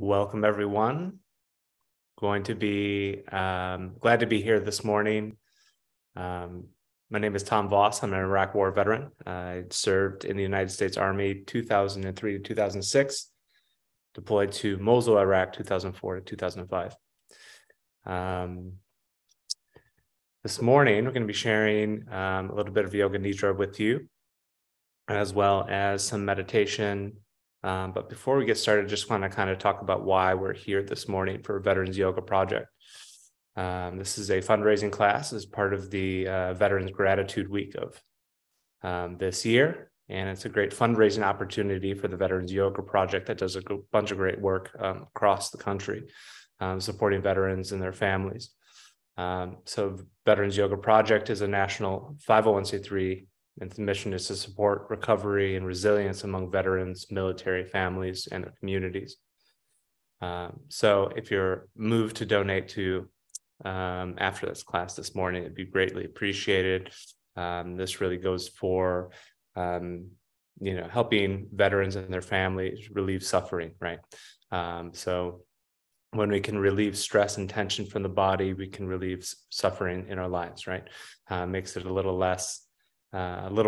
Welcome, everyone. Going to be glad to be here this morning. My name is Tom Voss. I'm an Iraq War veteran. I served in the United States Army 2003 to 2006, deployed to Mosul, Iraq 2004 to 2005. This morning, we're going to be sharing a little bit of Yoga Nidra with you, as well as some meditation. But before we get started, just want to kind of talk about why we're here this morning for Veterans Yoga Project. This is a fundraising class as part of the Veterans Gratitude Week of this year. And it's a great fundraising opportunity for the Veterans Yoga Project that does a bunch of great work across the country, supporting veterans and their families. So Veterans Yoga Project is a national 501c3, and the mission is to support recovery and resilience among veterans, military families, and their communities. So if you're moved to donate to after this class this morning, it'd be greatly appreciated. This really goes for helping veterans and their families relieve suffering, right? So when we can relieve stress and tension from the body, we can relieve suffering in our lives, right? Makes it a little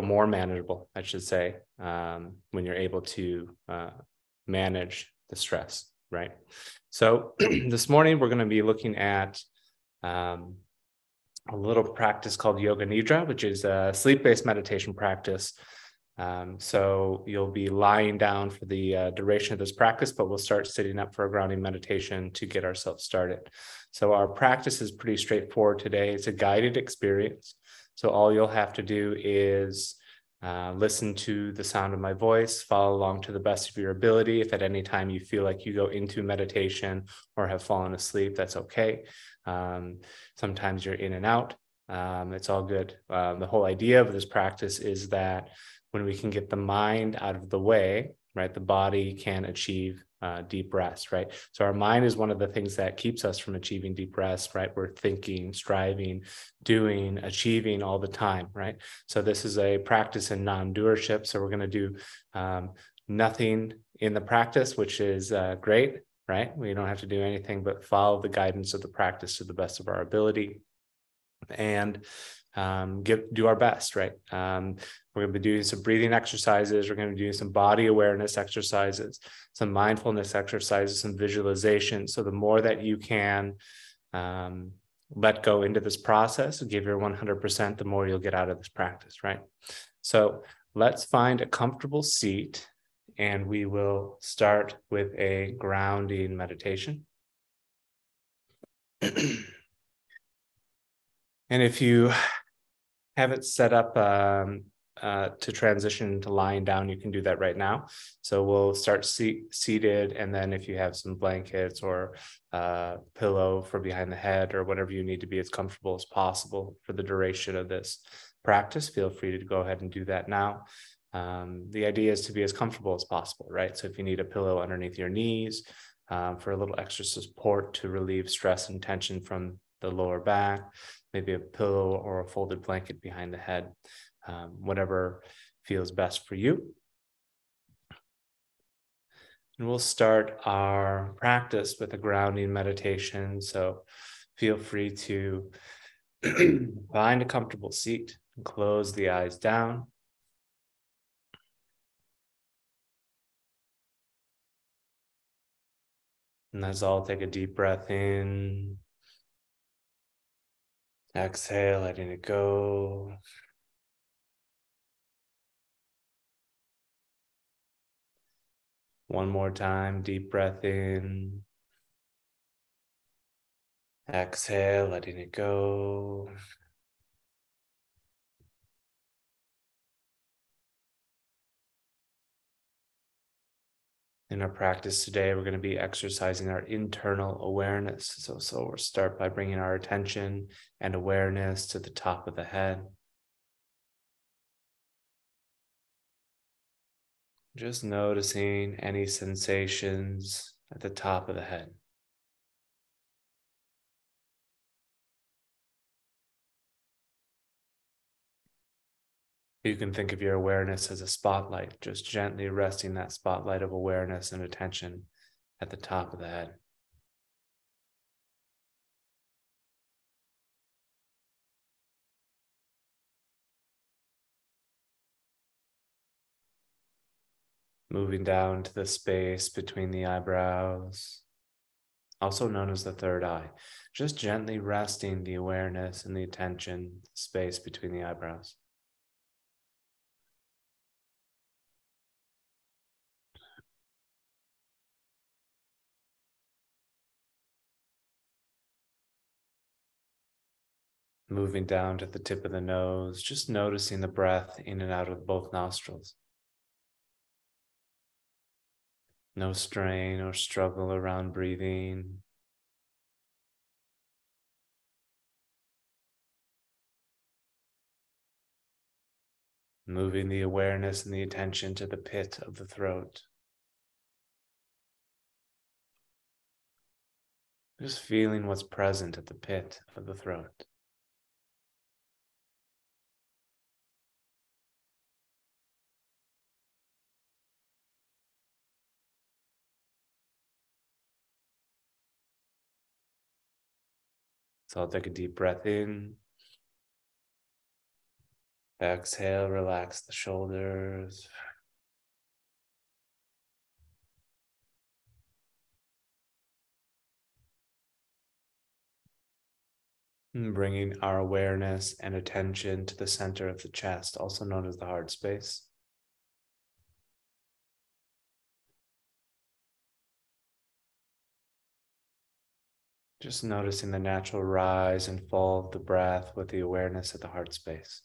more manageable, I should say, when you're able to manage the stress, right? So this morning, we're going to be looking at a little practice called Yoga Nidra, which is a sleep-based meditation practice. So you'll be lying down for the duration of this practice, but we'll start sitting up for a grounding meditation to get ourselves started. So our practice is pretty straightforward today. It's a guided experience. So all you'll have to do is listen to the sound of my voice, follow along to the best of your ability. If at any time you feel like you go into meditation or have fallen asleep, that's okay. Sometimes you're in and out. It's all good. The whole idea of this practice is that when we can get the mind out of the way, right, the body can achieve deep rest, right? So our mind is one of the things that keeps us from achieving deep rest, right? We're thinking, striving, doing, achieving all the time, right? So this is a practice in non-doership. So we're going to do nothing in the practice, which is great, right? We don't have to do anything but follow the guidance of the practice to the best of our ability and do our best, right? We're going to be doing some breathing exercises. We're going to be doing some body awareness exercises, some mindfulness exercises, some visualization. So the more that you can let go into this process, give your 100%, the more you'll get out of this practice, right? So let's find a comfortable seat, and we will start with a grounding meditation. And if you have it set up to transition to lying down, you can do that right now. So we'll start seated, and then if you have some blankets or pillow for behind the head or whatever you need to be as comfortable as possible for the duration of this practice, feel free to go ahead and do that now. The idea is to be as comfortable as possible, right? So if you need a pillow underneath your knees for a little extra support to relieve stress and tension from the lower back, maybe a pillow or a folded blanket behind the head, whatever feels best for you. And we'll start our practice with a grounding meditation. So feel free to find a comfortable seat and close the eyes down. And let's all take a deep breath in. Exhale, letting it go. One more time, deep breath in. Exhale, letting it go. In our practice today, we're going to be exercising our internal awareness. So we'll start by bringing our attention and awareness to the top of the head. Just noticing any sensations at the top of the head. You can think of your awareness as a spotlight, just gently resting that spotlight of awareness and attention at the top of the head. Moving down to the space between the eyebrows, also known as the third eye. Just gently resting the awareness and the attention, space between the eyebrows. Moving down to the tip of the nose, just noticing the breath in and out of both nostrils. No strain or struggle around breathing. Moving the awareness and the attention to the pit of the throat. Just feeling what's present at the pit of the throat. So I'll take a deep breath in. Exhale, relax the shoulders. And bringing our awareness and attention to the center of the chest, also known as the heart space. Just noticing the natural rise and fall of the breath with the awareness at the heart space.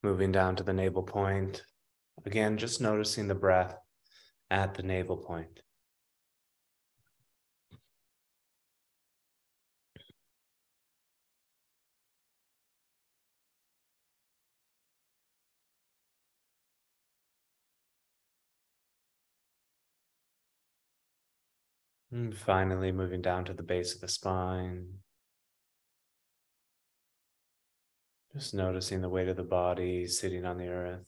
Moving down to the navel point. Again, just noticing the breath at the navel point. And finally, moving down to the base of the spine. Just noticing the weight of the body sitting on the earth.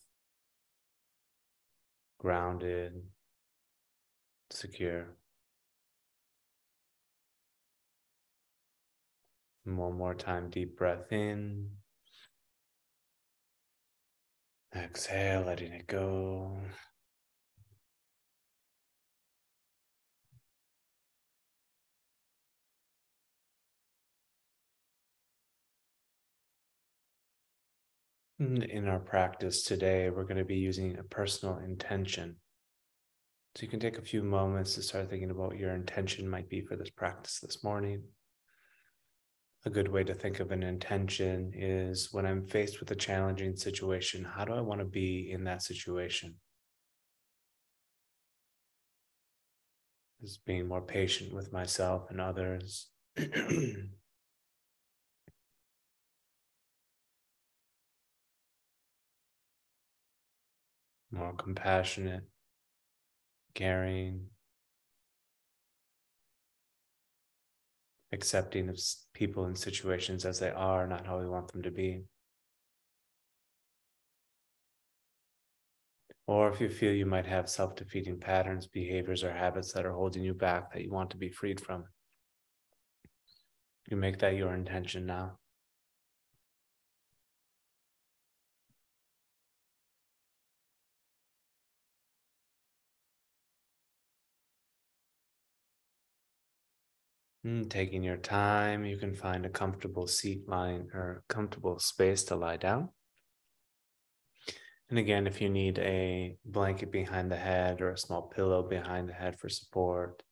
Grounded, secure. And one more time, deep breath in. Exhale, letting it go. In our practice today, we're going to be using a personal intention. So you can take a few moments to start thinking about what your intention might be for this practice this morning. A good way to think of an intention is when I'm faced with a challenging situation, how do I want to be in that situation? Just being more patient with myself and others. More compassionate, caring, accepting of people and situations as they are, not how we want them to be. Or if you feel you might have self-defeating patterns, behaviors, or habits that are holding you back that you want to be freed from, you make that your intention now. Taking your time, you can find a comfortable seat lying or comfortable space to lie down. And again, if you need a blanket behind the head or a small pillow behind the head for support,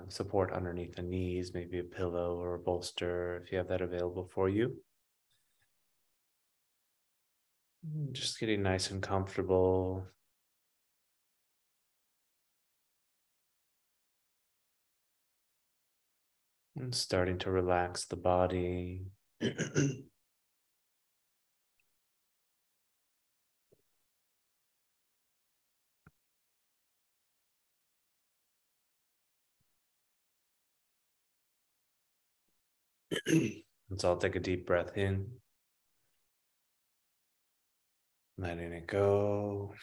support underneath the knees, maybe a pillow or a bolster, if you have that available for you. Just getting nice and comfortable. And starting to relax the body. Let's all take a deep breath in, letting it go.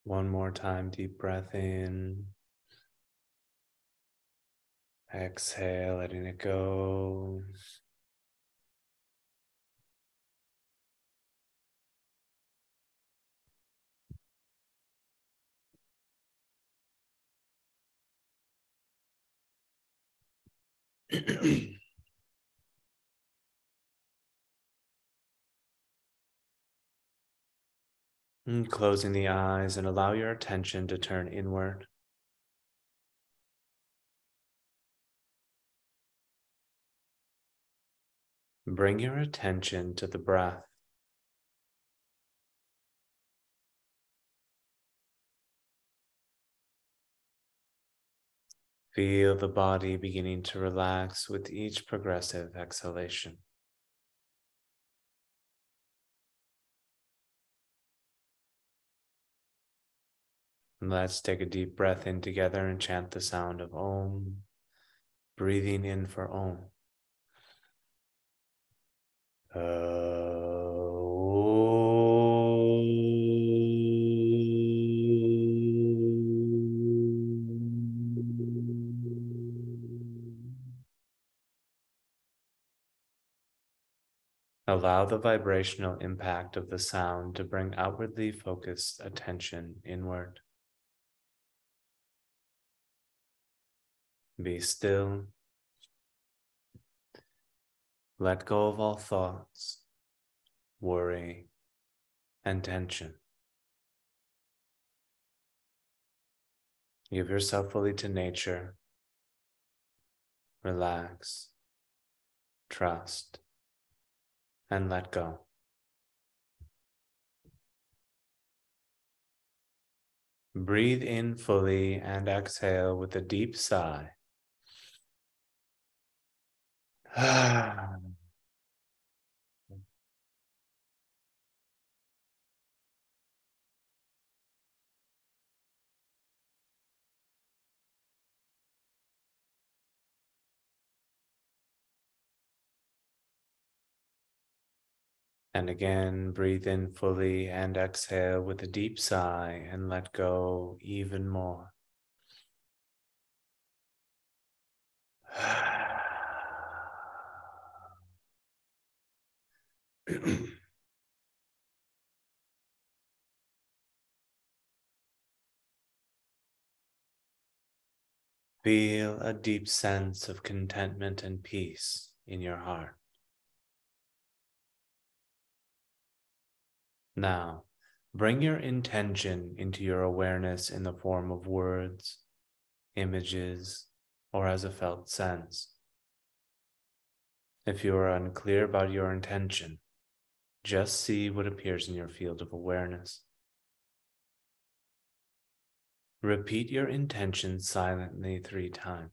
One more time, deep breath in. Exhale, letting it go. And closing the eyes and allow your attention to turn inward. Bring your attention to the breath. Feel the body beginning to relax with each progressive exhalation. And let's take a deep breath in together and chant the sound of Om, breathing in for Om. Allow the vibrational impact of the sound to bring outwardly focused attention inward. Be still. Let go of all thoughts, worry, and tension. Give yourself fully to nature. Relax, trust, and let go. Breathe in fully and exhale with a deep sigh. And again, breathe in fully and exhale with a deep sigh and let go even more. Feel a deep sense of contentment and peace in your heart. Now, bring your intention into your awareness in the form of words, images, or as a felt sense. If you are unclear about your intention, just see what appears in your field of awareness. Repeat your intention silently 3 times.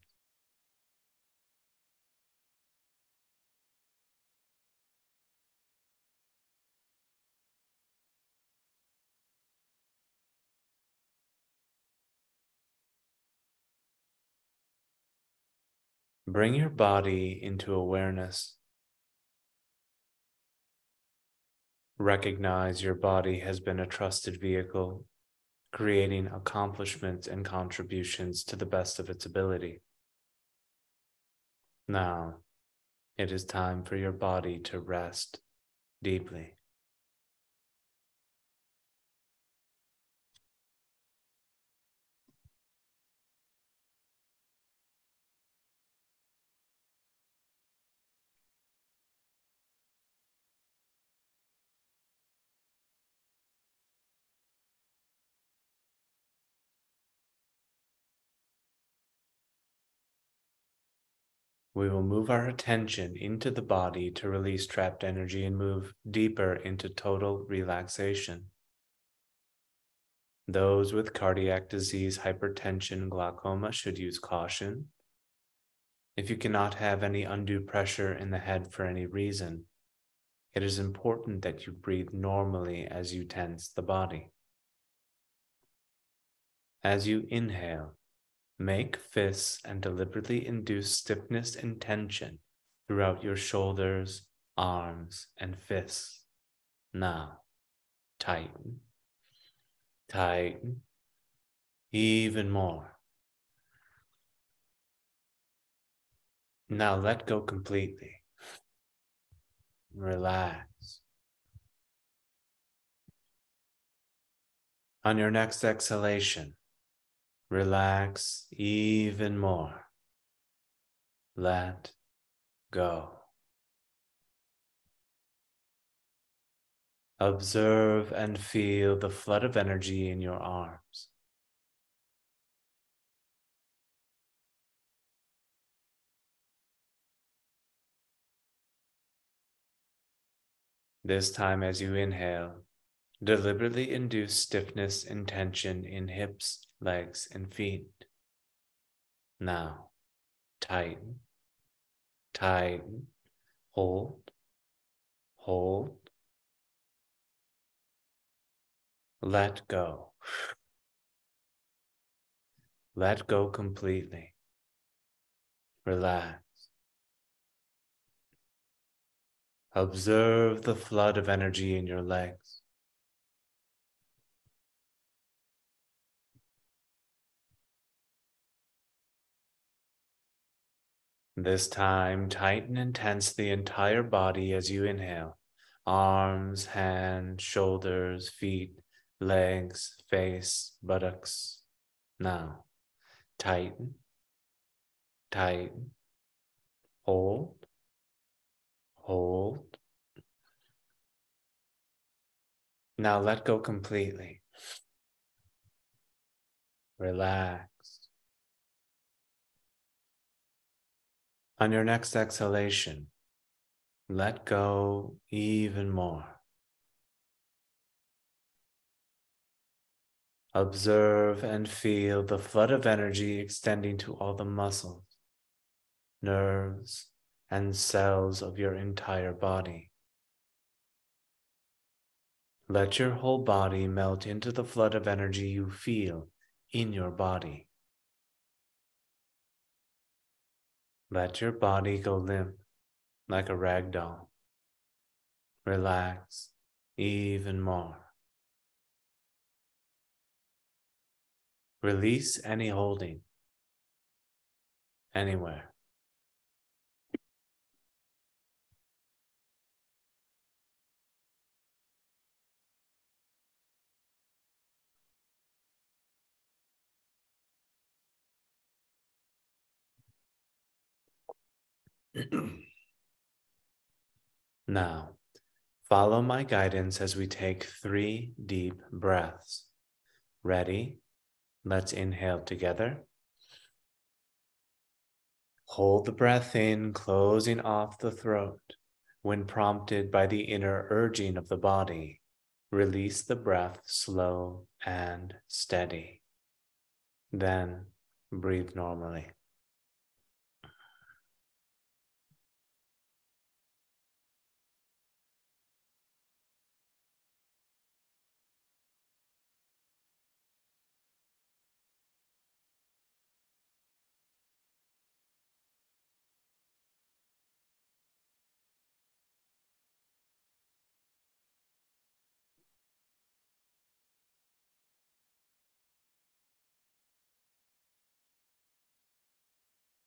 Bring your body into awareness. Recognize your body has been a trusted vehicle, creating accomplishments and contributions to the best of its ability. Now, it is time for your body to rest deeply. We will move our attention into the body to release trapped energy and move deeper into total relaxation. Those with cardiac disease, hypertension, glaucoma should use caution. If you cannot have any undue pressure in the head for any reason, It is important that you breathe normally as you tense the body. As you inhale, make fists and deliberately induce stiffness and tension throughout your shoulders, arms, and fists. Now, tighten, tighten, even more. Now let go completely. Relax. On your next exhalation, relax even more. Let go. Observe and feel the flood of energy in your arms. This time, as you inhale, deliberately induce stiffness and tension in hips, legs, and feet. Now, tighten, tighten, hold, hold. Let go. Let go completely. Relax. Observe the flood of energy in your legs. This time, tighten and tense the entire body as you inhale. Arms, hands, shoulders, feet, legs, face, buttocks. Now, tighten, tighten, hold, hold. Now let go completely. Relax. On your next exhalation, let go even more. Observe and feel the flood of energy extending to all the muscles, nerves, and cells of your entire body. Let your whole body melt into the flood of energy you feel in your body. Let your body go limp like a rag doll. Relax even more. Release any holding anywhere. Now, follow my guidance as we take 3 deep breaths. Ready? Let's inhale together. Hold the breath in, closing off the throat. When prompted by the inner urging of the body, release the breath slow and steady. Then breathe normally.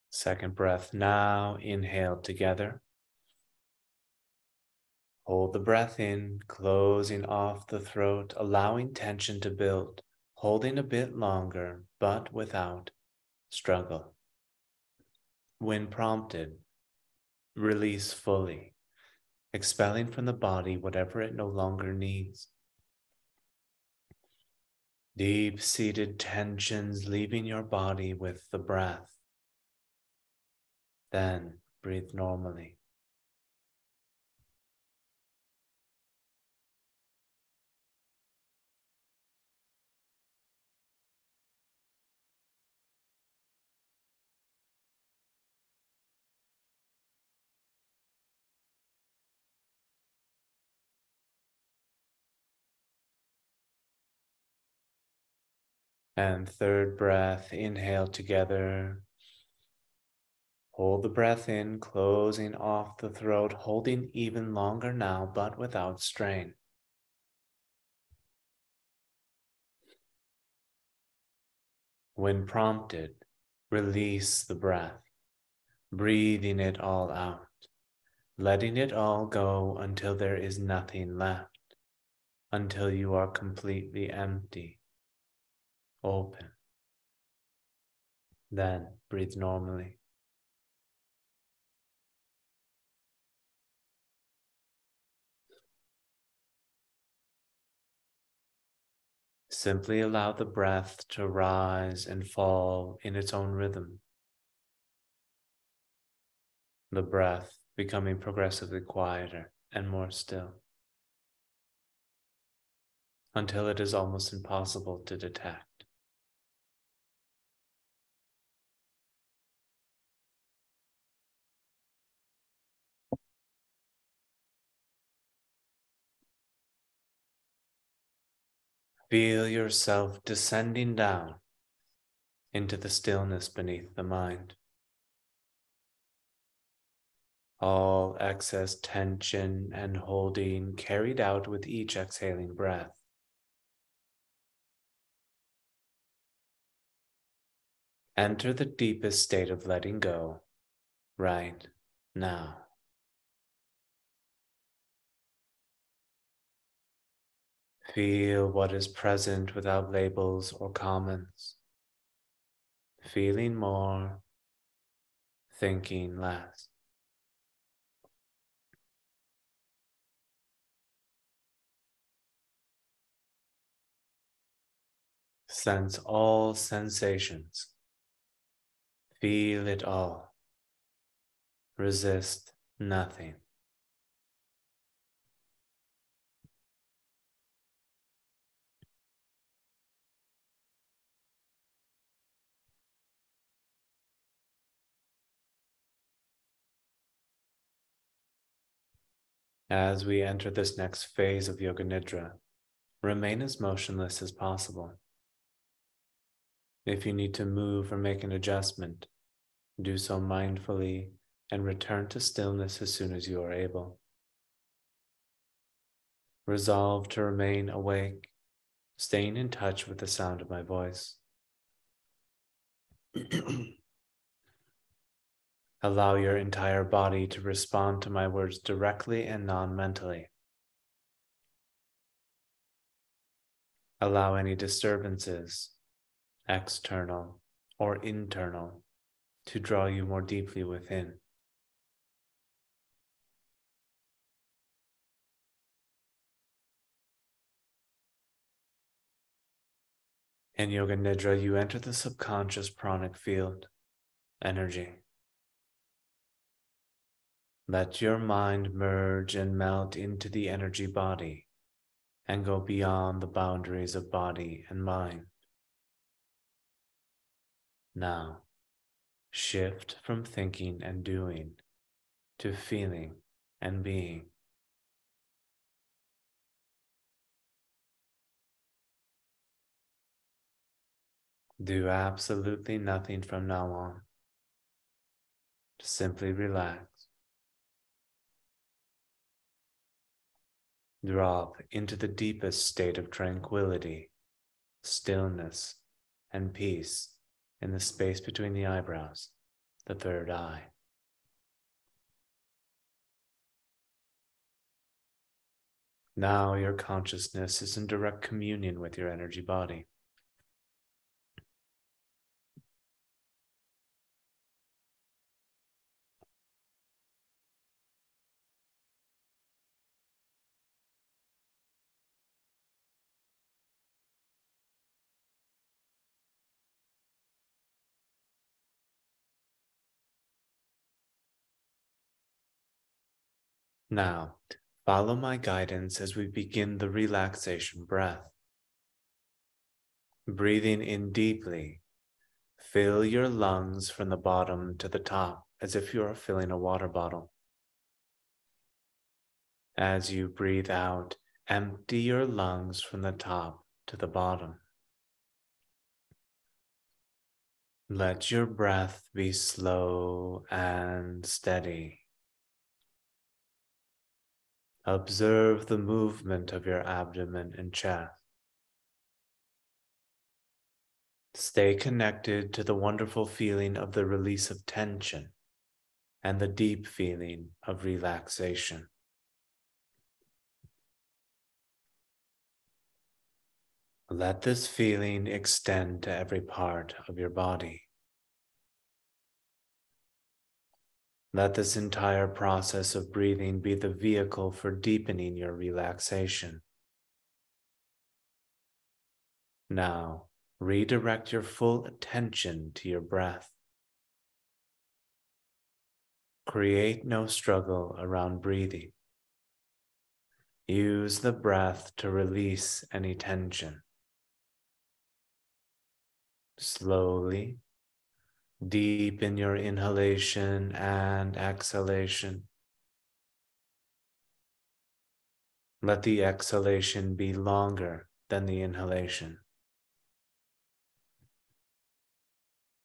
Second breath now, inhale together. Hold the breath in, closing off the throat, allowing tension to build, holding a bit longer, but without struggle. When prompted, release fully, expelling from the body whatever it no longer needs. Deep-seated tensions leaving your body with the breath. Then breathe normally. And third breath, inhale together. Hold the breath in, closing off the throat, holding even longer now, but without strain. When prompted, release the breath, breathing it all out, letting it all go until there is nothing left, until you are completely empty, open. Then breathe normally. Simply allow the breath to rise and fall in its own rhythm. The breath becoming progressively quieter and more still, until it is almost impossible to detect. Feel yourself descending down into the stillness beneath the mind. All excess tension and holding carried out with each exhaling breath. Enter the deepest state of letting go right now. Feel what is present without labels or comments. Feeling more, thinking less. Sense all sensations. Feel it all. Resist nothing. As we enter this next phase of Yoga Nidra, remain as motionless as possible. If you need to move or make an adjustment, do so mindfully and return to stillness as soon as you are able. Resolve to remain awake, staying in touch with the sound of my voice. Allow your entire body to respond to my words directly and non-mentally. Allow any disturbances, external or internal, to draw you more deeply within. In Yoga Nidra, you enter the subconscious pranic field, energy. Let your mind merge and melt into the energy body and go beyond the boundaries of body and mind. Now, shift from thinking and doing to feeling and being. Do absolutely nothing from now on. Simply relax. Drop into the deepest state of tranquility, stillness, and peace in the space between the eyebrows, the third eye. Now your consciousness is in direct communion with your energy body. Now, follow my guidance as we begin the relaxation breath. Breathing in deeply, fill your lungs from the bottom to the top as if you are filling a water bottle. As you breathe out, empty your lungs from the top to the bottom. Let your breath be slow and steady. Observe the movement of your abdomen and chest. Stay connected to the wonderful feeling of the release of tension and the deep feeling of relaxation. Let this feeling extend to every part of your body. Let this entire process of breathing be the vehicle for deepening your relaxation. Now, redirect your full attention to your breath. Create no struggle around breathing. Use the breath to release any tension. Slowly, deepen your inhalation and exhalation. Let the exhalation be longer than the inhalation.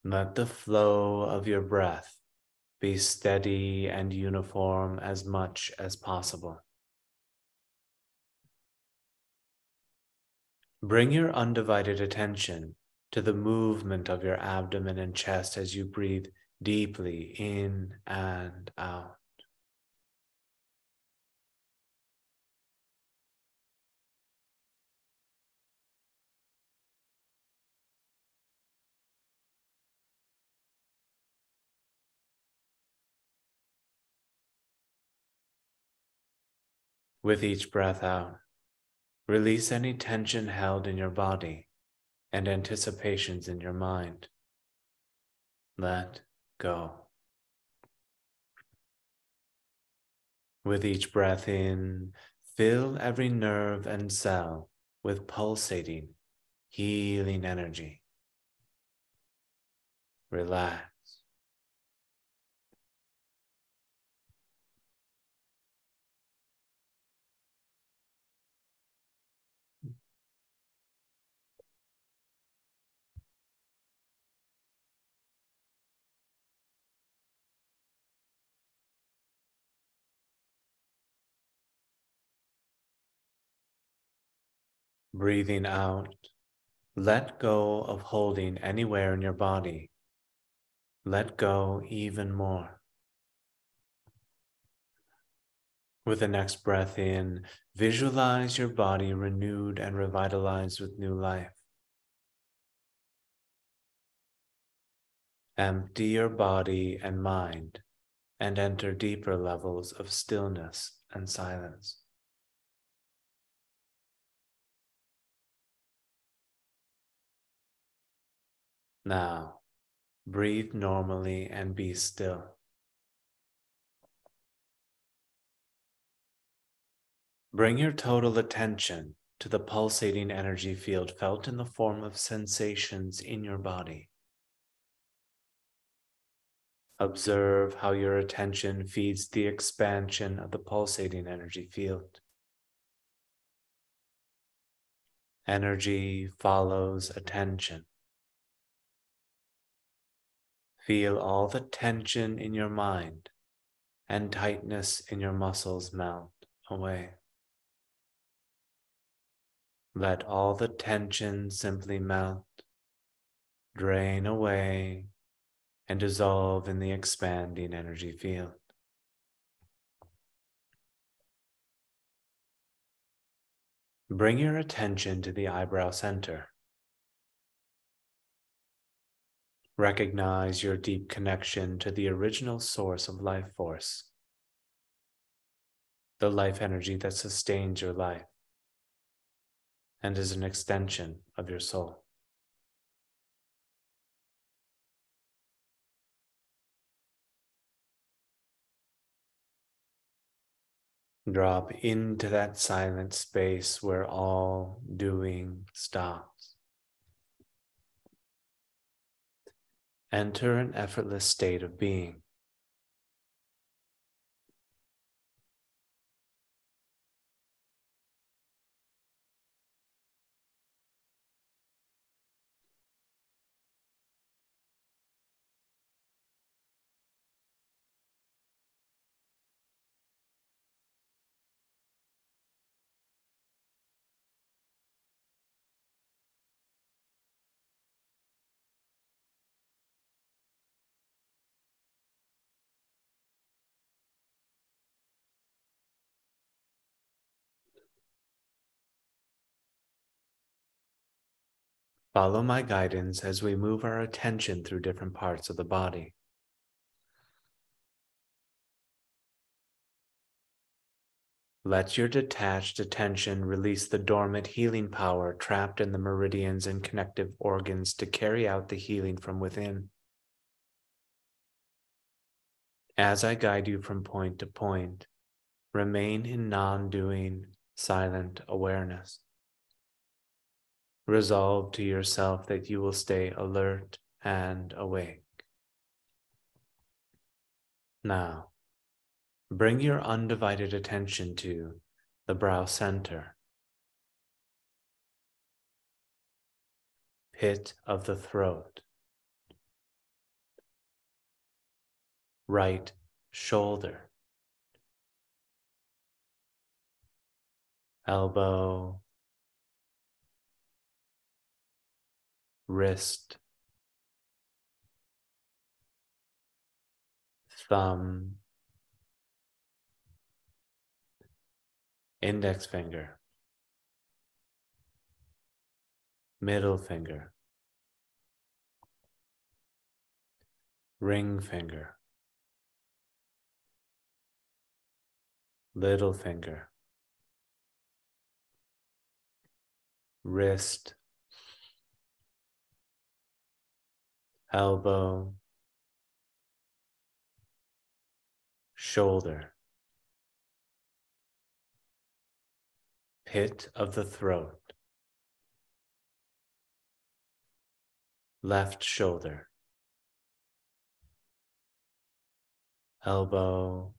Let the flow of your breath be steady and uniform as much as possible. Bring your undivided attention to the movement of your abdomen and chest as you breathe deeply in and out. With each breath out, release any tension held in your body and anticipations in your mind. Let go. With each breath in, fill every nerve and cell with pulsating, healing energy. Relax. Breathing out, let go of holding anywhere in your body. Let go even more. With the next breath in, visualize your body renewed and revitalized with new life. Empty your body and mind and enter deeper levels of stillness and silence. Now, breathe normally and be still. Bring your total attention to the pulsating energy field felt in the form of sensations in your body. Observe how your attention feeds the expansion of the pulsating energy field. Energy follows attention. Feel all the tension in your mind and tightness in your muscles melt away. Let all the tension simply melt, drain away, and dissolve in the expanding energy field. Bring your attention to the eyebrow center. Recognize your deep connection to the original source of life force, the life energy that sustains your life and is an extension of your soul. Drop into that silent space where all doing stops. Enter an effortless state of being. Follow my guidance as we move our attention through different parts of the body. Let your detached attention release the dormant healing power trapped in the meridians and connective organs to carry out the healing from within. As I guide you from point to point, remain in non-doing, silent awareness. Resolve to yourself that you will stay alert and awake. Now, bring your undivided attention to the brow center, pit of the throat, right shoulder, elbow, wrist, thumb, index finger, middle finger, ring finger, little finger, wrist, elbow, shoulder, pit of the throat, left shoulder, elbow,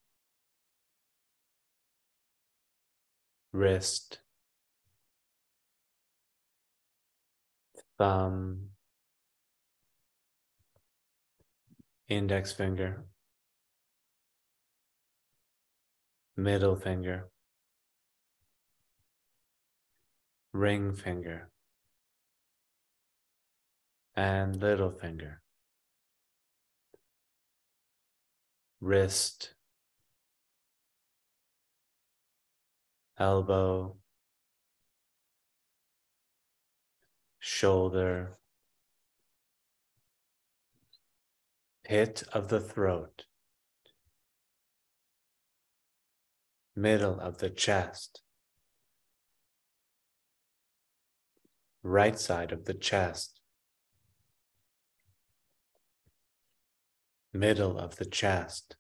wrist, thumb, index finger, middle finger, ring finger, and little finger, wrist, elbow, shoulder, pit of the throat, middle of the chest, right side of the chest, middle of the chest,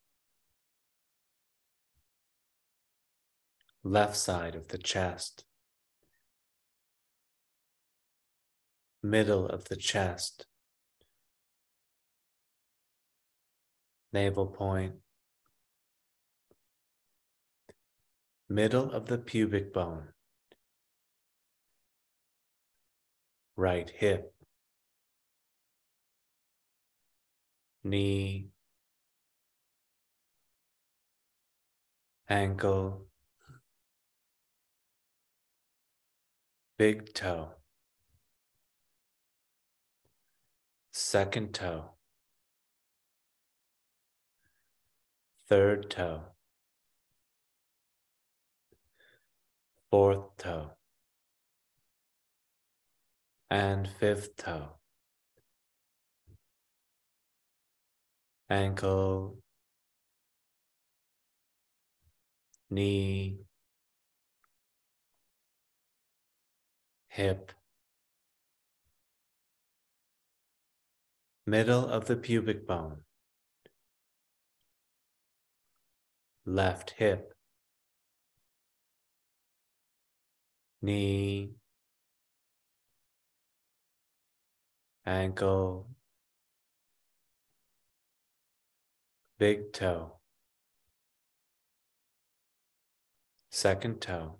left side of the chest, middle of the chest, navel point, middle of the pubic bone, right hip, knee, ankle, big toe, second toe, third toe, fourth toe, and fifth toe, ankle, knee, hip, middle of the pubic bone, left hip, knee, ankle, big toe, second toe,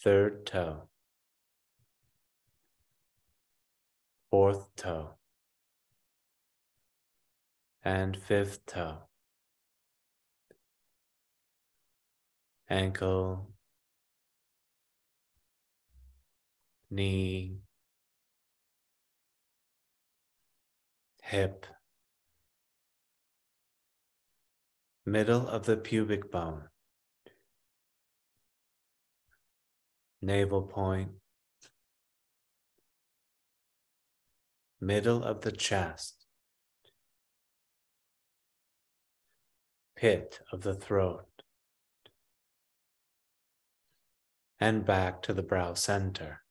third toe, fourth toe, and fifth toe, ankle, knee, hip, middle of the pubic bone, navel point, middle of the chest, pit of the throat, and back to the brow center.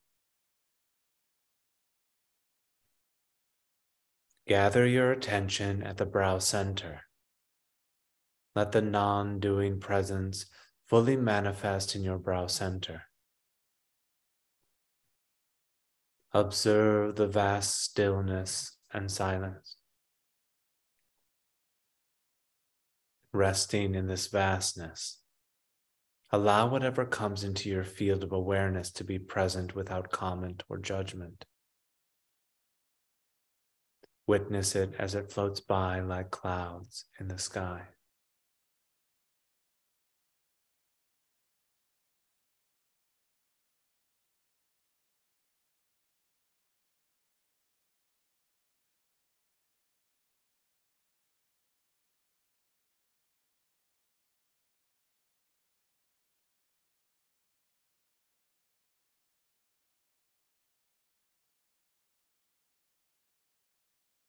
Gather your attention at the brow center. Let the non-doing presence fully manifest in your brow center. Observe the vast stillness and silence. Resting in this vastness, allow whatever comes into your field of awareness to be present without comment or judgment. Witness it as it floats by like clouds in the sky.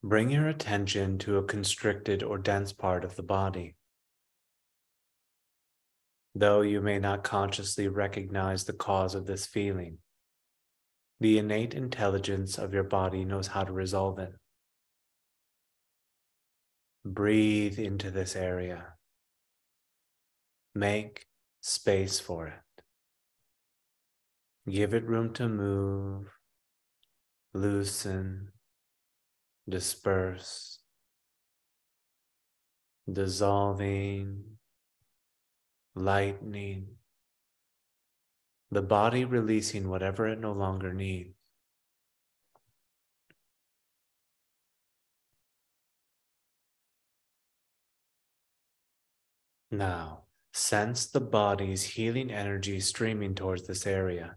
Bring your attention to a constricted or dense part of the body. Though you may not consciously recognize the cause of this feeling, the innate intelligence of your body knows how to resolve it. Breathe into this area. Make space for it. Give it room to move, loosen, disperse, dissolving, lightening, the body releasing whatever it no longer needs. Now, sense the body's healing energy streaming towards this area,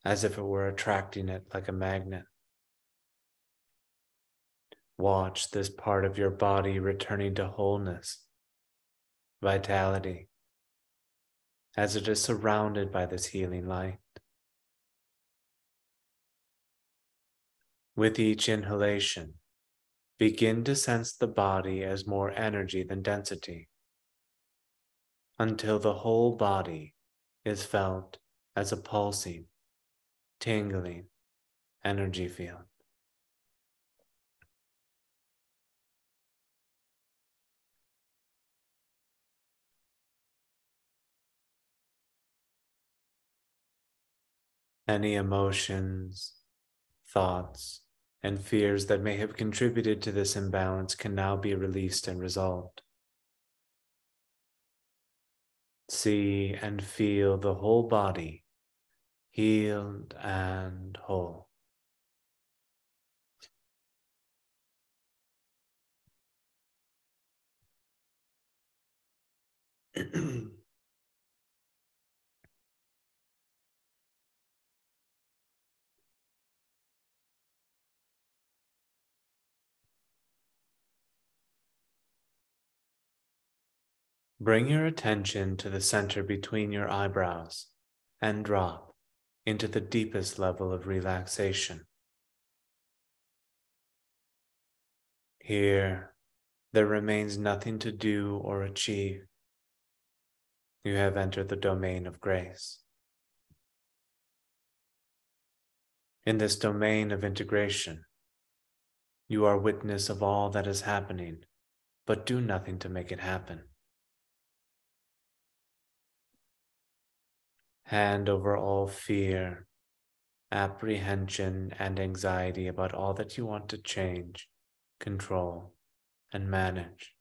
as if it were attracting it like a magnet. Watch this part of your body returning to wholeness, vitality, as it is surrounded by this healing light. With each inhalation, begin to sense the body as more energy than density, until the whole body is felt as a pulsing, tingling energy field. Any emotions, thoughts, and fears that may have contributed to this imbalance can now be released and resolved. See and feel the whole body healed and whole. Bring your attention to the center between your eyebrows and drop into the deepest level of relaxation. Here, there remains nothing to do or achieve. You have entered the domain of grace. In this domain of integration, you are witness of all that is happening, but do nothing to make it happen. Hand over all fear, apprehension, and anxiety about all that you want to change, control, and manage.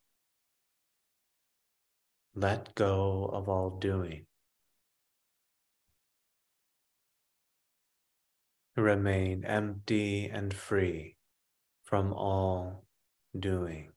Let go of all doing. Remain empty and free from all doing.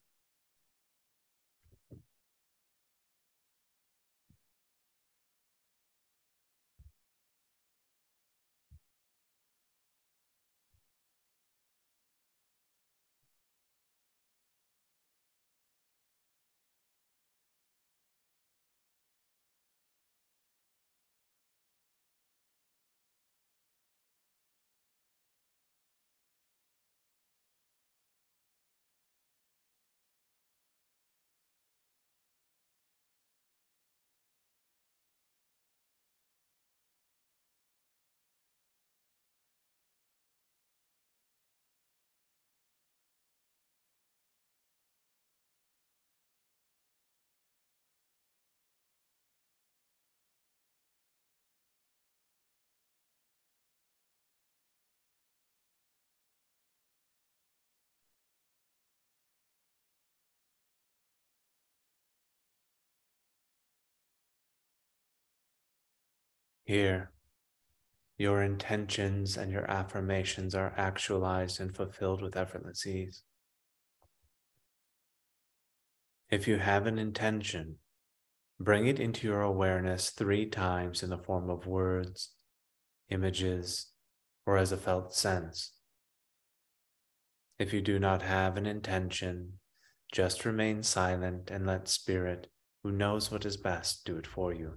Here, your intentions and your affirmations are actualized and fulfilled with effortless ease. If you have an intention, bring it into your awareness 3 times in the form of words, images, or as a felt sense. If you do not have an intention, just remain silent and let Spirit, who knows what is best, do it for you.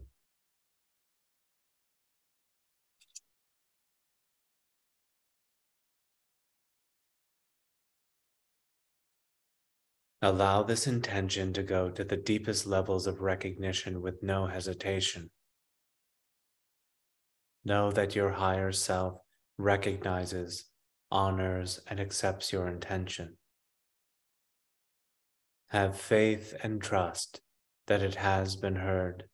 Allow this intention to go to the deepest levels of recognition with no hesitation. Know that your higher self recognizes, honors, and accepts your intention. Have faith and trust that it has been heard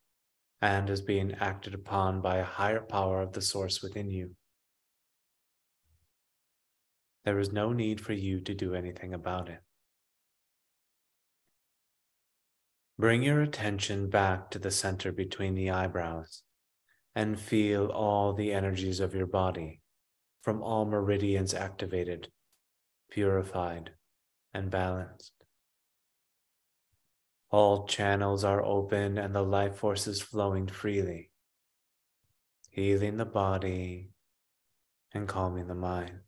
and is being acted upon by a higher power of the source within you. There is no need for you to do anything about it. Bring your attention back to the center between the eyebrows and feel all the energies of your body from all meridians activated, purified, and balanced. All channels are open and the life force is flowing freely, healing the body and calming the mind.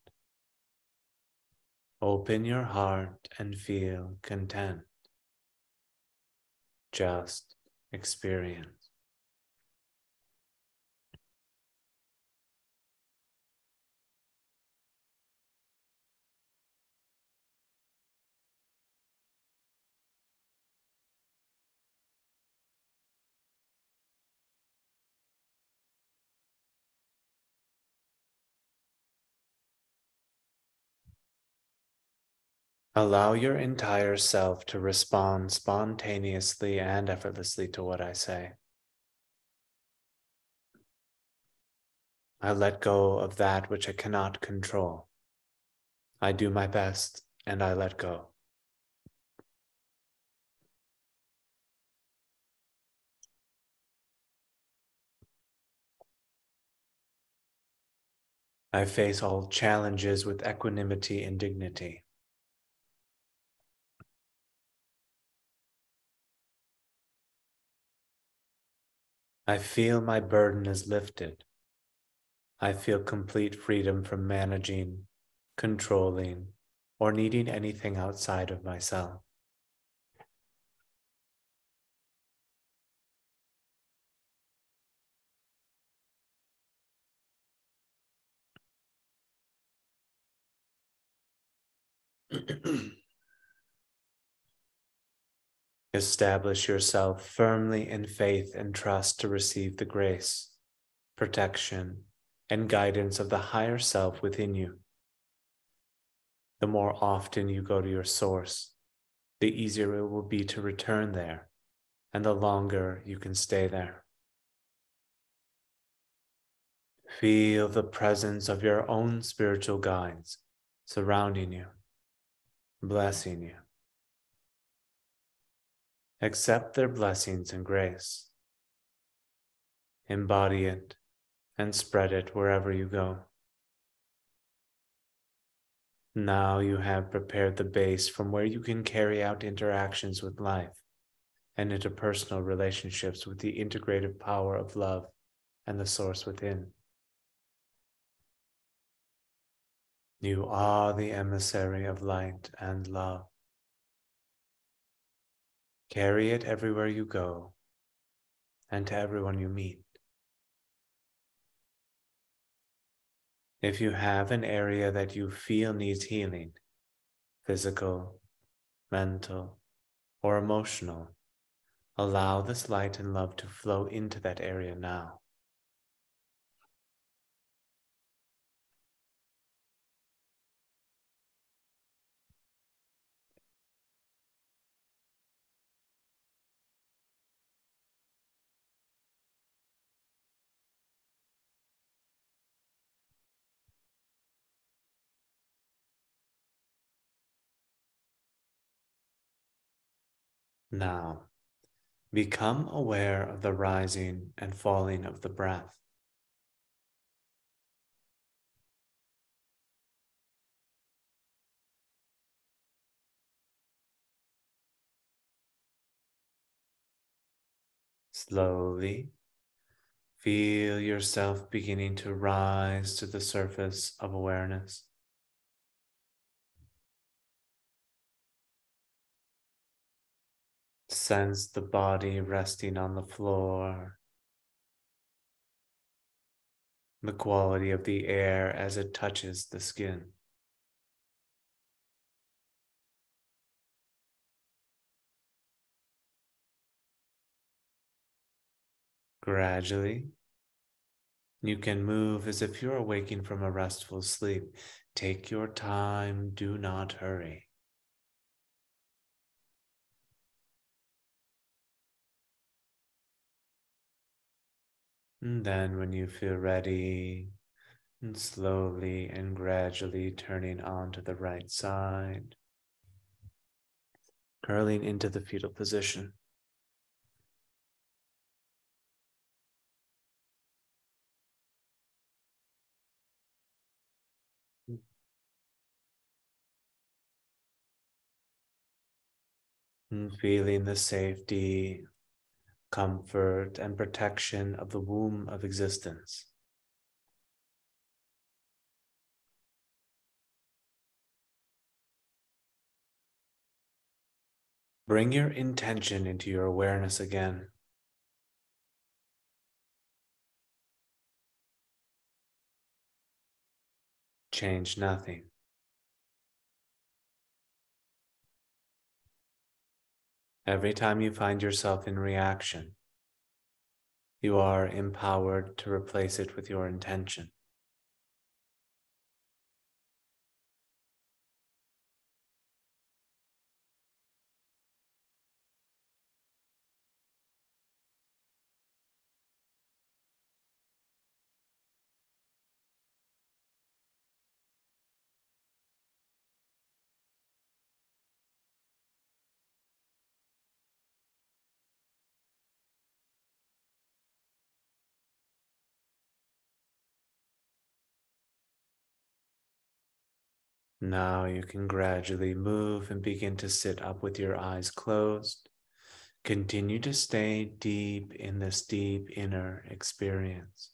Open your heart and feel content. Just experience. Allow your entire self to respond spontaneously and effortlessly to what I say. I let go of that which I cannot control. I do my best and I let go. I face all challenges with equanimity and dignity. I feel my burden is lifted. I feel complete freedom from managing, controlling, or needing anything outside of myself. Establish yourself firmly in faith and trust to receive the grace, protection, and guidance of the higher self within you. The more often you go to your source, the easier it will be to return there, and the longer you can stay there. Feel the presence of your own spiritual guides surrounding you, blessing you. Accept their blessings and grace. Embody it and spread it wherever you go. Now you have prepared the base from where you can carry out interactions with life and interpersonal relationships with the integrative power of love and the source within. You are the emissary of light and love. Carry it everywhere you go and to everyone you meet. If you have an area that you feel needs healing, physical, mental, or emotional, allow this light and love to flow into that area now. Now, become aware of the rising and falling of the breath Slowly, feel yourself beginning to rise to the surface of awareness. Sense the body resting on the floor, the quality of the air as it touches the skin. Gradually, you can move as if you're awaking from a restful sleep. Take your time, do not hurry. And then when you feel ready, and slowly and gradually turning onto the right side, curling into the fetal position. And feeling the safety, comfort, and protection of the womb of existence. Bring your intention into your awareness again. Change nothing. Every time you find yourself in reaction, you are empowered to replace it with your intention. Now you can gradually move and begin to sit up with your eyes closed. Continue to stay deep in this deep inner experience.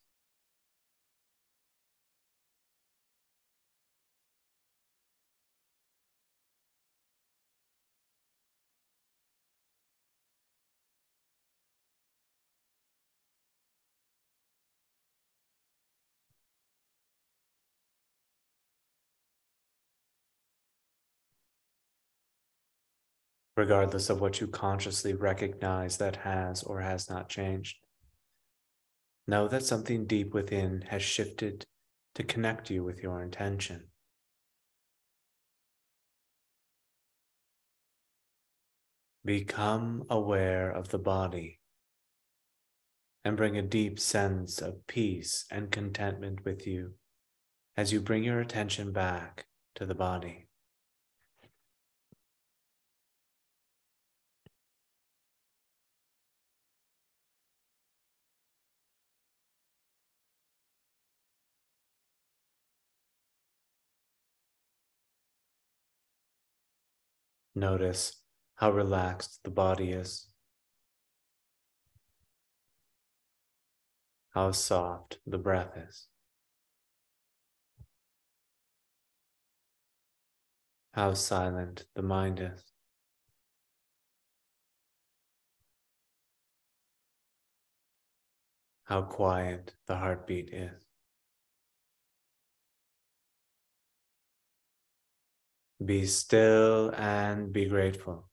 Regardless of what you consciously recognize that has or has not changed. Know that something deep within has shifted to connect you with your intention. Become aware of the body and bring a deep sense of peace and contentment with you as you bring your attention back to the body. Notice how relaxed the body is, how soft the breath is, how silent the mind is. How quiet the heartbeat is. Be still and be grateful.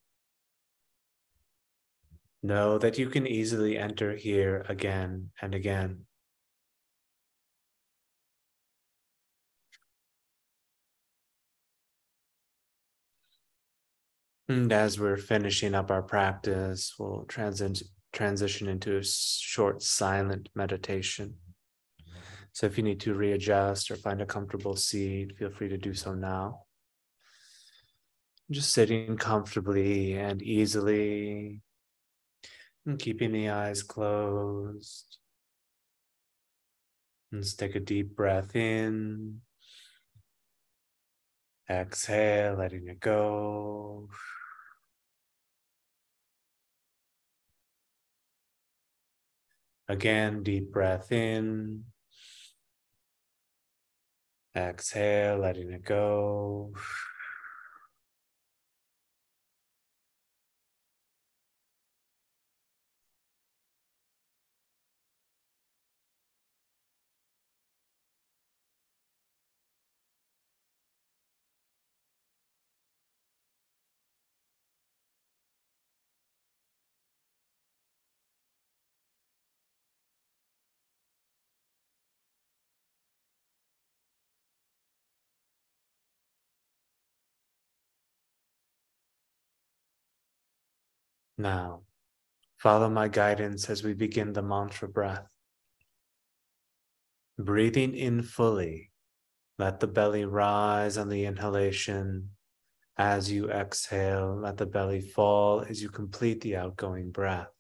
Know that you can easily enter here again and again. And as we're finishing up our practice, we'll transition into a short silent meditation. So if you need to readjust or find a comfortable seat, feel free to do so now. Just sitting comfortably and easily, and keeping the eyes closed. Let's take a deep breath in. Exhale, letting it go. Again, deep breath in. Exhale, letting it go. Now, follow my guidance as we begin the mantra breath. Breathing in fully, let the belly rise on the inhalation. As you exhale, let the belly fall as you complete the outgoing breath.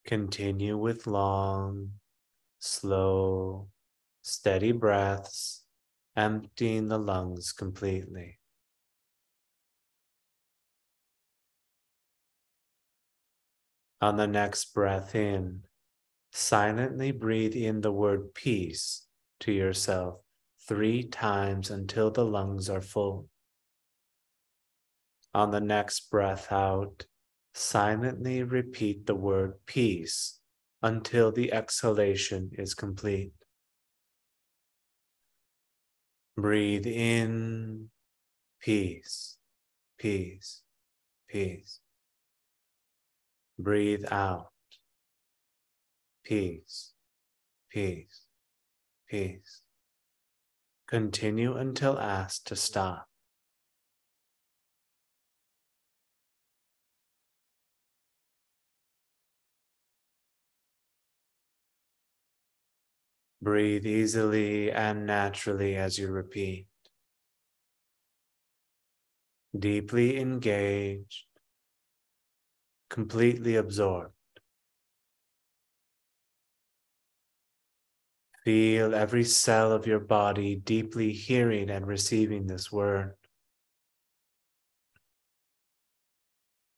Continue with long, slow, steady breaths, emptying the lungs completely. On the next breath in, silently breathe in the word peace to yourself 3 times until the lungs are full. On the next breath out, silently repeat the word peace until the exhalation is complete. Breathe in, peace, peace, peace. Breathe out, peace, peace, peace. Continue until asked to stop. Breathe easily and naturally as you repeat. Deeply engaged, completely absorbed. Feel every cell of your body deeply hearing and receiving this word.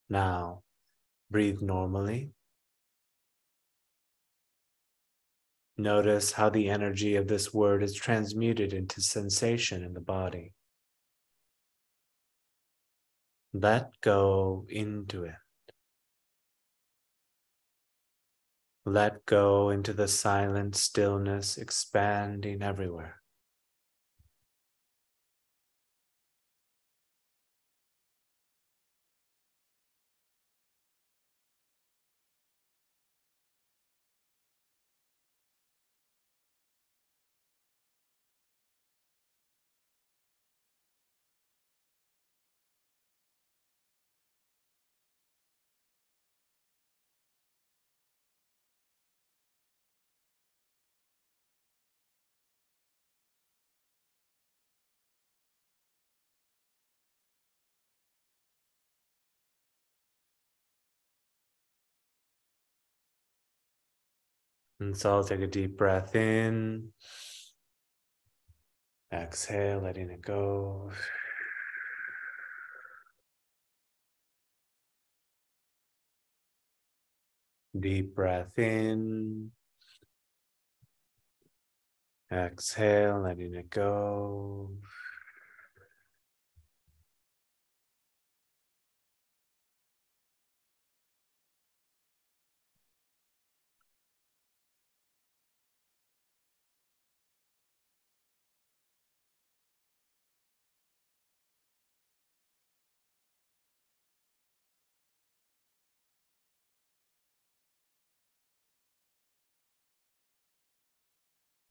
Now, breathe normally. Notice how the energy of this word is transmuted into sensation in the body. Let go into it. Let go into the silent stillness expanding everywhere. And so I'll take a deep breath in. Exhale, letting it go. Deep breath in. Exhale, letting it go.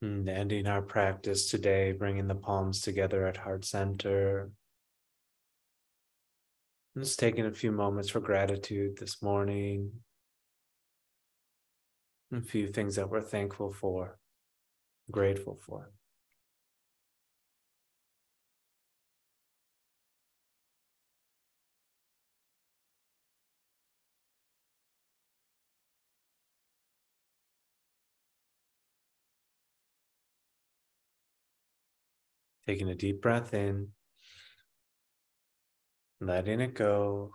And ending our practice today, bringing the palms together at heart center. Just taking a few moments for gratitude this morning. A few things that we're thankful for, grateful for. Taking a deep breath in, letting it go.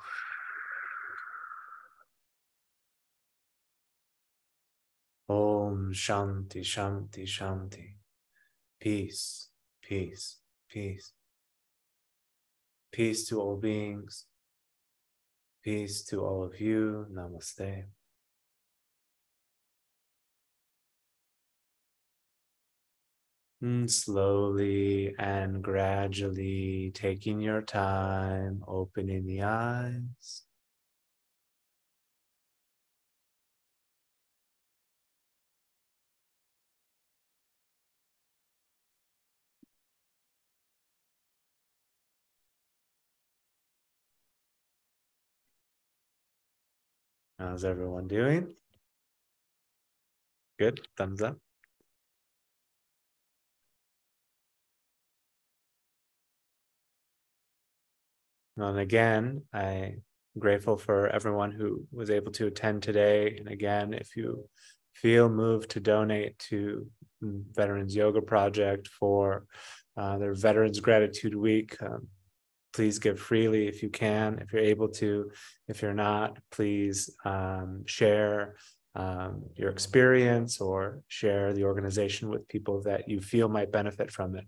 Om Shanti, Shanti, Shanti. Peace, peace, peace. Peace to all beings. Peace to all of you. Namaste. And slowly and gradually taking your time, opening the eyes. How's everyone doing? Good, thumbs up. And again, I'm grateful for everyone who was able to attend today. And again, if you feel moved to donate to Veterans Yoga Project for their Veterans Gratitude Week, please give freely if you can, if you're able to. If you're not, please share your experience or share the organization with people that you feel might benefit from it.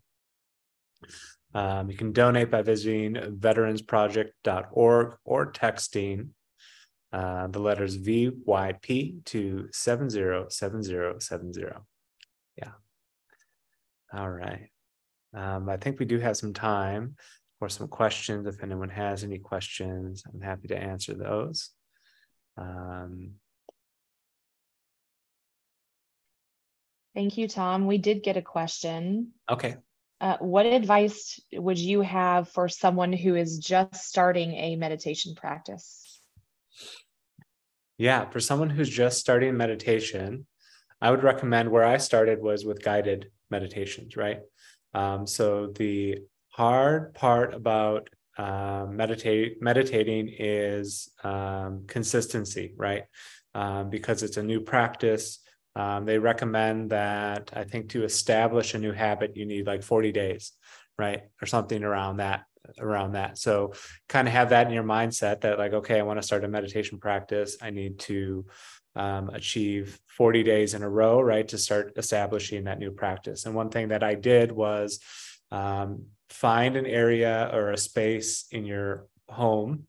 You can donate by visiting veteransproject.org or texting the letters VYP to 707070. Yeah. All right. I think we do have some time for some questions. If anyone has any questions, I'm happy to answer those. Thank you, Tom. We did get a question. Okay. What advice would you have for someone who is just starting a meditation practice? Yeah, for someone who's just starting meditation, I would recommend where I started was with guided meditations, right? So the hard part about meditating is consistency, right? Because it's a new practice. They recommend that, I think, to establish a new habit, you need like 40 days, right? Or something around that. So kind of have that in your mindset that like, okay, I want to start a meditation practice. I need to achieve 40 days in a row, right, to start establishing that new practice. And one thing that I did was find an area or a space in your home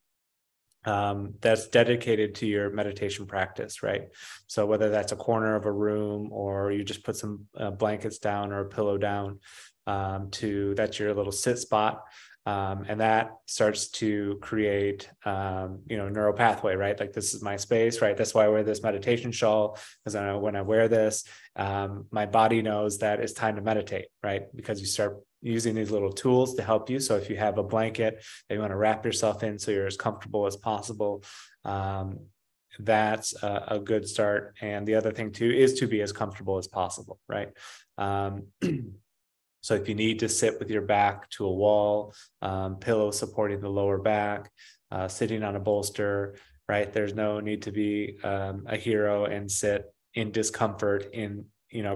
that's dedicated to your meditation practice, right? So whether that's a corner of a room or you just put some blankets down or a pillow down, that's your little sit spot. And that starts to create, neural pathway, right? Like, this is my space, right? That's why I wear this meditation shawl, because I know when I wear this, my body knows that it's time to meditate, right? Because you start using these little tools to help you. So if you have a blanket that you want to wrap yourself in so you're as comfortable as possible, that's a good start. And the other thing too is to be as comfortable as possible, right? So if you need to sit with your back to a wall, pillow supporting the lower back, sitting on a bolster, right? There's no need to be a hero and sit in discomfort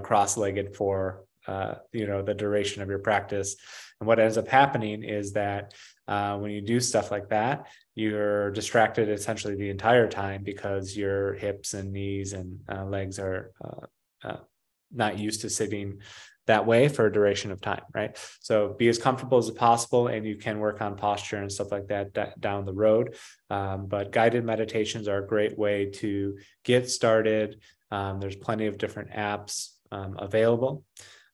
cross-legged for the duration of your practice. And what ends up happening is that when you do stuff like that, you're distracted essentially the entire time because your hips and knees and legs are not used to sitting that way for a duration of time, right? So be as comfortable as possible, and you can work on posture and stuff like that down the road. But guided meditations are a great way to get started. There's plenty of different apps available.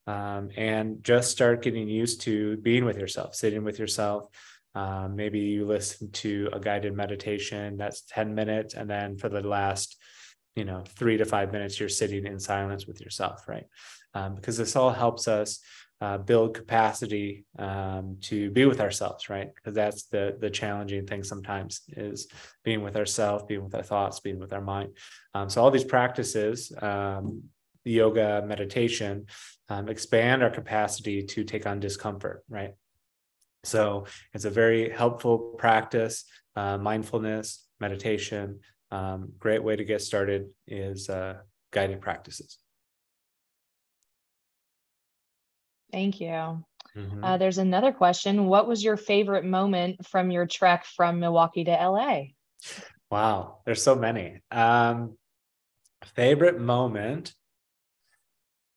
And just start getting used to being with yourself, sitting with yourself. Maybe you listen to a guided meditation that's 10 minutes, and then for the last 3 to 5 minutes, you're sitting in silence with yourself, right? Because this all helps us build capacity to be with ourselves, right? Because that's the challenging thing sometimes, is being with ourselves, being with our thoughts, being with our mind. So all these practices, yoga, meditation, expand our capacity to take on discomfort, right? So it's a very helpful practice. Mindfulness, meditation, great way to get started is guided practices. Thank you. Mm-hmm. There's another question. What was your favorite moment from your trek from Milwaukee to LA? Wow, there's so many. Favorite moment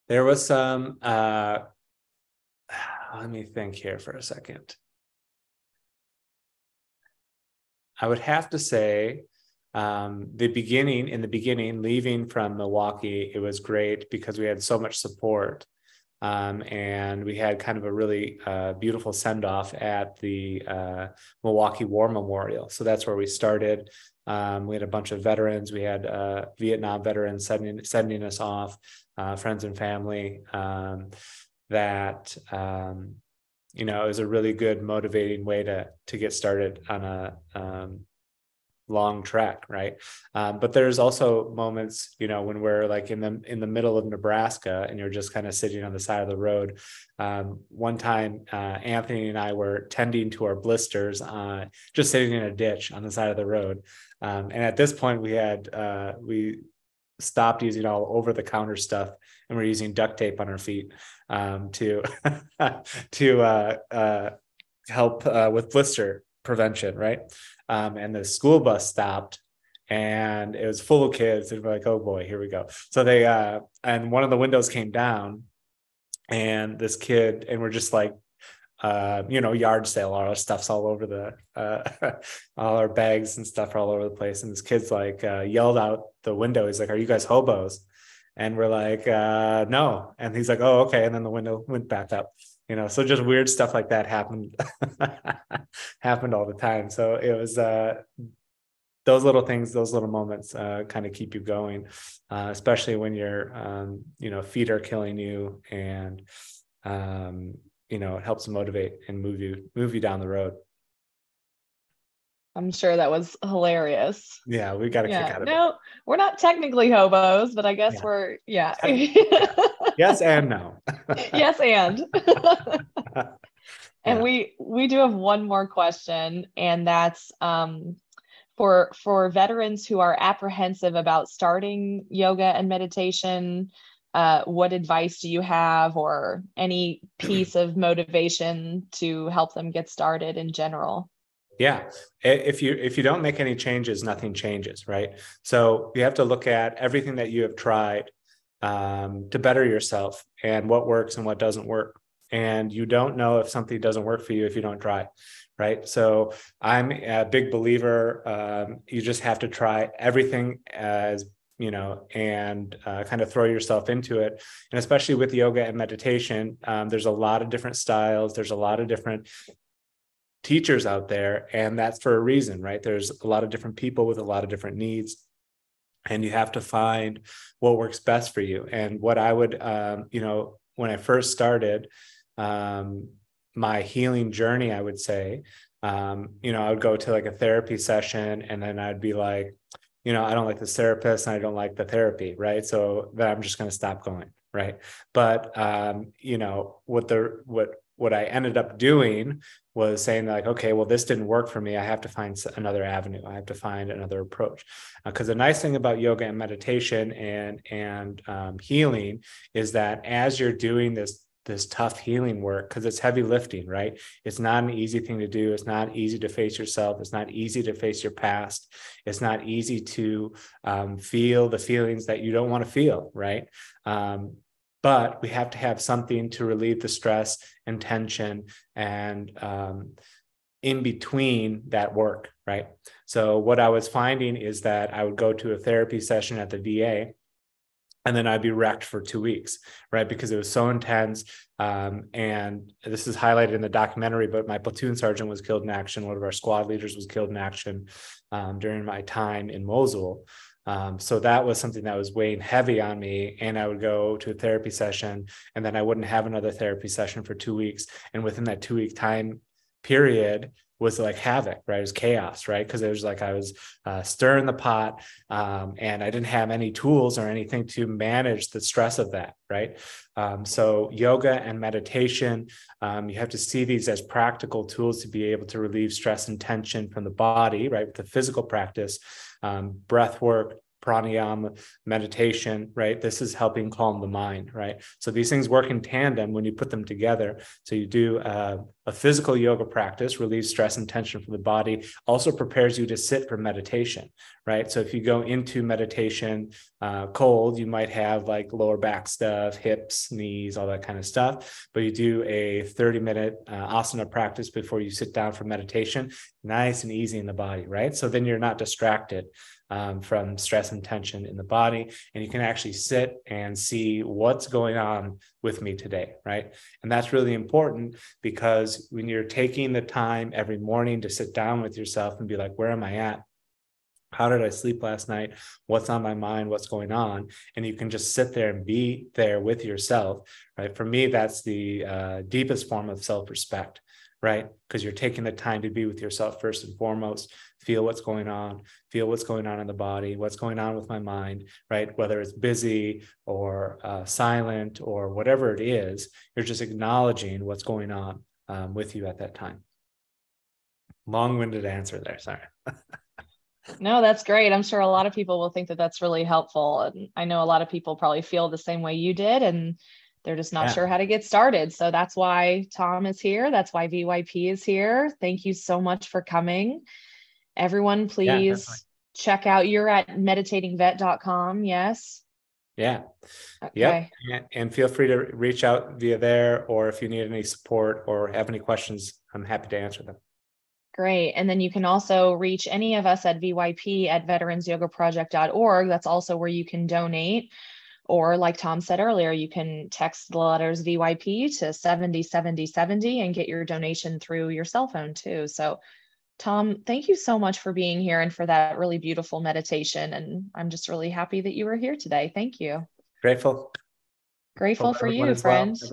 There was some, let me think here for a second. I would have to say in the beginning, leaving from Milwaukee, it was great because we had so much support. And we had kind of a really beautiful send-off at the Milwaukee War Memorial. So that's where we started. We had a bunch of veterans. We had Vietnam veterans sending us off, friends and family. You know, it was a really good motivating way to get started on a long trek, right? But there's also moments, you know, when we're like in the middle of Nebraska and you're just kind of sitting on the side of the road. One time, Anthony and I were tending to our blisters, just sitting in a ditch on the side of the road. And at this point, we stopped using all over-the-counter stuff, and we're using duct tape on our feet to help with blister prevention, right? And the school bus stopped, and it was full of kids, and we're like, oh boy, here we go. So they and one of the windows came down, and this kid, and we're just like, you know, yard sale, all our stuff's all over the all our bags and stuff are all over the place, and this kid's like yelled out the window, he's like, are you guys hobos? And we're like, no. And he's like, oh, okay. And then the window went back up, you know, so just weird stuff like that happened all the time. So it was those little things, those little moments kind of keep you going, especially when your you know, feet are killing you, and you know, it helps motivate and move you down the road. I'm sure that was hilarious. Yeah, we got a kick out of it. No, we're not technically hobos, but I guess we're, Yes and no. Yes and. And Yeah. we do have one more question, and that's for veterans who are apprehensive about starting yoga and meditation. What advice do you have, or any piece of motivation to help them get started in general? Yeah. If you don't make any changes, nothing changes, right? So you have to look at everything that you have tried to better yourself, and what works and what doesn't work. And you don't know if something doesn't work for you if you don't try, right? So I'm a big believer. You just have to try everything, as you know, and kind of throw yourself into it. And especially with yoga and meditation, there's a lot of different styles. There's a lot of different teachers out there, and that's for a reason, right? There's a lot of different people with a lot of different needs, and you have to find what works best for you. And what I would, you know, when I first started my healing journey, I would say, you know, I would go to like a therapy session, and then I'd be like, you know, I don't like this therapist and I don't like the therapy, right? So then I'm just going to stop going, right? But you know, what I ended up doing was saying like, okay, well, this didn't work for me. I have to find another avenue. I have to find another approach. Because the nice thing about yoga and meditation and healing is that as you're doing this tough healing work, because it's heavy lifting, right? It's not an easy thing to do. It's not easy to face yourself. It's not easy to face your past. It's not easy to feel the feelings that you don't want to feel, right? But we have to have something to relieve the stress and tension and in between that work, right? So what I was finding is that I would go to a therapy session at the VA, and then I'd be wrecked for 2 weeks, right? Because it was so intense. And this is highlighted in the documentary, but my platoon sergeant was killed in action. One of our squad leaders was killed in action during my time in Mosul. So that was something that was weighing heavy on me, and I would go to a therapy session, and then I wouldn't have another therapy session for 2 weeks. And within that 2-week time period was like havoc, right? It was chaos, right? Because it was like I was stirring the pot, and I didn't have any tools or anything to manage the stress of that, right? So yoga and meditation, you have to see these as practical tools to be able to relieve stress and tension from the body, right? With the physical practice, breath work, pranayama, meditation, right? This is helping calm the mind, right? So these things work in tandem when you put them together. So you do a A physical yoga practice relieves stress and tension from the body, also prepares you to sit for meditation, right? So if you go into meditation cold, you might have like lower back stuff, hips, knees, all that kind of stuff. But you do a 30-minute asana practice before you sit down for meditation, nice and easy in the body, right? So then you're not distracted from stress and tension in the body, and you can actually sit and see what's going on with me today, right? And that's really important, because when you're taking the time every morning to sit down with yourself and be like, where am I at? How did I sleep last night? What's on my mind? What's going on? And you can just sit there and be there with yourself, right? For me, that's the deepest form of self-respect, right? Because you're taking the time to be with yourself first and foremost, feel what's going on in the body, what's going on with my mind, right? Whether it's busy or silent or whatever it is, you're just acknowledging what's going on with you at that time. Long-winded answer there, sorry. No, that's great. I'm sure a lot of people will think that that's really helpful. And I know a lot of people probably feel the same way you did, and they're just not sure how to get started. So that's why Tom is here. That's why VYP is here. Thank you so much for coming. Everyone, please check out, you're at meditatingvet.com. Yes. Yeah. Okay. Yep. And feel free to reach out via there, or if you need any support or have any questions, I'm happy to answer them. Great. And then you can also reach any of us at VYP at veteransyogaproject.org. That's also where you can donate. Or like Tom said earlier, you can text the letters VYP to 707070 and get your donation through your cell phone too. So Tom, thank you so much for being here and for that really beautiful meditation. And I'm just really happy that you were here today. Thank you. Grateful Grateful for you, friends.